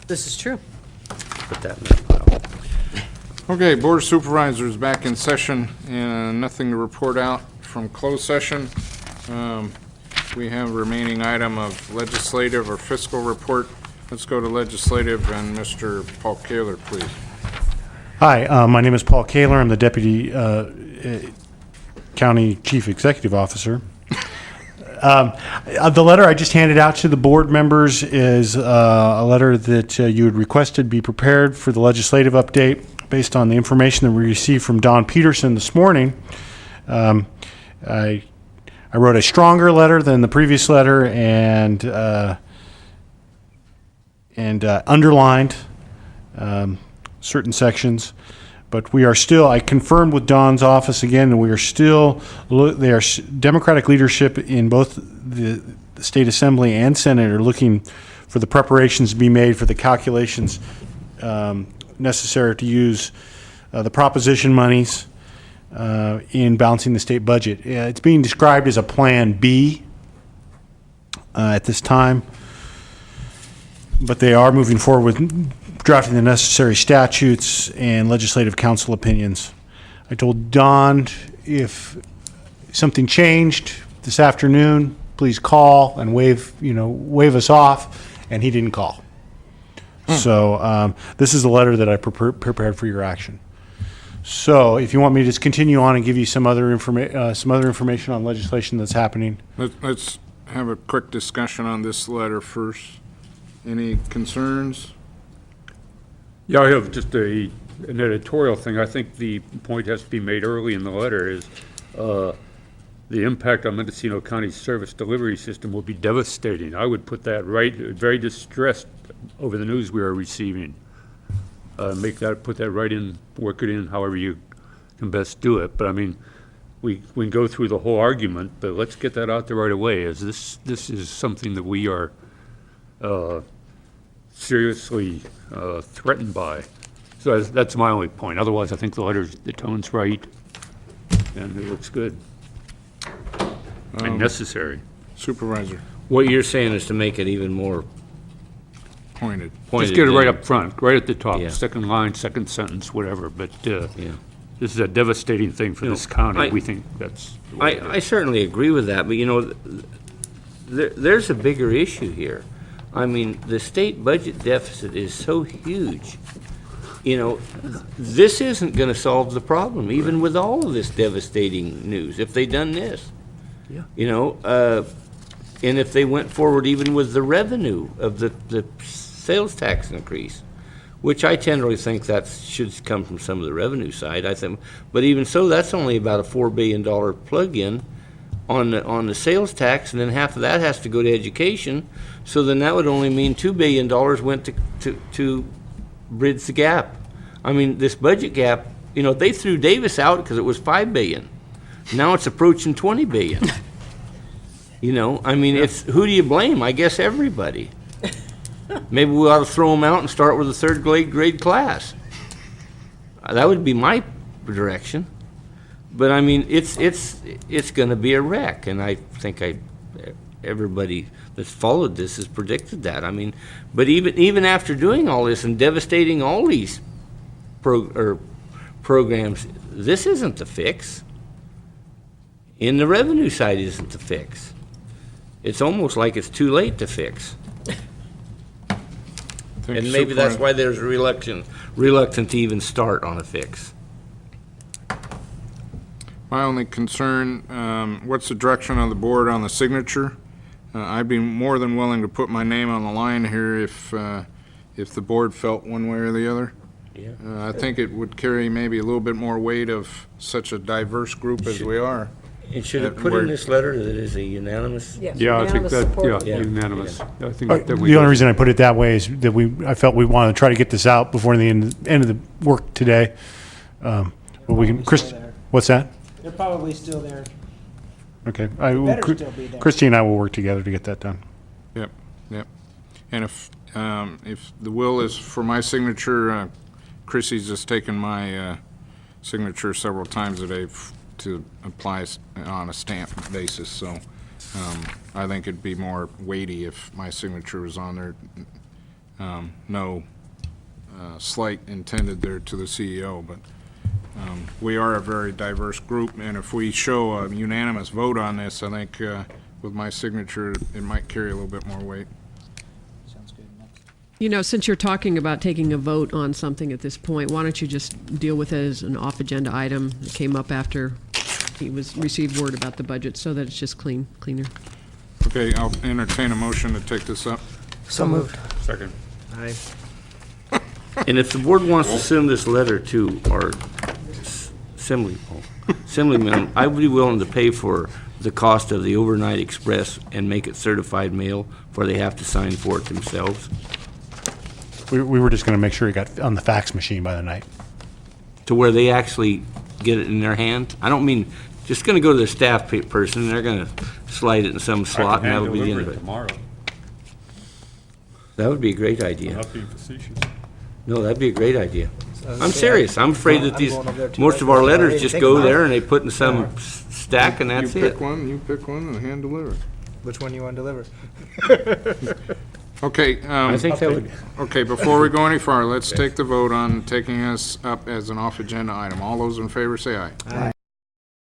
This is true. Put that in that pile. Okay, Board of Supervisors back in session, and nothing to report out from closed session. We have a remaining item of legislative or fiscal report. Let's go to legislative, and Mr. Paul Kaler, please. Hi, my name is Paul Kaler. I'm the Deputy County Chief Executive Officer. The letter I just handed out to the board members is a letter that you had requested be prepared for the legislative update based on the information that we received from Don Peterson this morning. I wrote a stronger letter than the previous letter and underlined certain sections. But we are still, I confirmed with Don's office again, and we are still, Democratic leadership in both the State Assembly and Senate are looking for the preparations to be made for the calculations necessary to use the proposition monies in balancing the state budget. It's being described as a Plan B at this time, but they are moving forward with drafting the necessary statutes and legislative council opinions. I told Don if something changed this afternoon, please call and wave us off, and he didn't call. So this is a letter that I prepared for your action. So if you want me to just continue on and give you some other information on legislation that's happening. Let's have a quick discussion on this letter first. Any concerns? Yeah, I have just an editorial thing. I think the point has to be made early in the letter is the impact on Mendocino County's service delivery system will be devastating. I would put that right, very distressed over the news we are receiving. Put that right in, work it in however you can best do it. But I mean, we can go through the whole argument, but let's get that out there right away, as this is something that we are seriously threatened by. So that's my only point. Otherwise, I think the tone's right, and it looks good and necessary. Supervisor, What you're saying is to make it even more pointed. Just get it right up front, right at the top, Yeah. second line, second sentence, whatever. But Yeah. this is a devastating thing for this county. We think that's. I certainly agree with that, but there's a bigger issue here. I mean, the state budget deficit is so huge. This isn't going to solve the problem, even with all of this devastating news, if they done this. Yeah. And if they went forward even with the revenue of the sales tax increase, which I generally think that should come from some of the revenue side, I think. But even so, that's only about a $4 billion plug-in on the sales tax, and then half of that has to go to education. So then that would only mean $2 billion went to bridge the gap. I mean, this budget gap, they threw Davis out because it was $5 billion. Now it's approaching $20 billion. I mean, it's, who do you blame? I guess everybody. Maybe we ought to throw them out and start with a third grade class. That would be my direction. But I mean, it's going to be a wreck, and I think everybody that's followed this has predicted that. I mean, but even after doing all this and devastating all these programs, this isn't the fix. And the revenue side isn't the fix. It's almost like it's too late to fix. And maybe that's why there's reluctant to even start on a fix. My only concern, what's the direction of the board on the signature? I'd be more than willing to put my name on the line here if the board felt one way or the other. Yeah. I think it would carry maybe a little bit more weight of such a diverse group as we are. And should it put in this letter that it is a unanimous? Yes. Yeah, I think unanimous that, support. yeah, Yeah. unanimous. I think that The only reason I put it that way is that I felt we wanted to try to get this out before the end of the work today. But we can, what's that? They're probably still there. Okay. Better still be there. Christy and I will work together to get that done. Yep. And if the will is for my signature, Chrissy's just taken my signature several times a day to apply on a stamp basis, so I think it'd be more weighty if my signature was on there No slight intended there to the CEO, but we are a very diverse group, and if we show a unanimous vote on this, I think with my signature, it might carry a little bit more weight. Sounds good. Next. You know, since you're talking about taking a vote on something at this point, why don't you just deal with it as an off-agenda item that came up after he received word about the budget, so that it's just cleaner. Okay, I'll entertain a motion to take this up. So moved. Second. Aye. And if the board wants to send this letter to our assemblyman, I would be willing to pay for the cost of the overnight express and make it certified mail, for they have to sign for it themselves, We were just going to make sure it got on the fax machine by the night. to where they actually get it in their hand. I don't mean, just gonna go to the staff person, and they're gonna slide it in some slot, and I can that'll be the end hand of deliver it. it tomorrow. That would be a great idea. Not being facetious. No, that'd be a great idea. I'm serious. I'm afraid that I'm these, going over there too. most of our I letters didn't just think go about there it. and they put in some stack and that's You it. pick one, and hand deliver. Which one you want to deliver? Okay, I think that would, okay, before we go any farther, let's take the vote on taking us up as an off-agenda item. All those in favor say aye. Aye.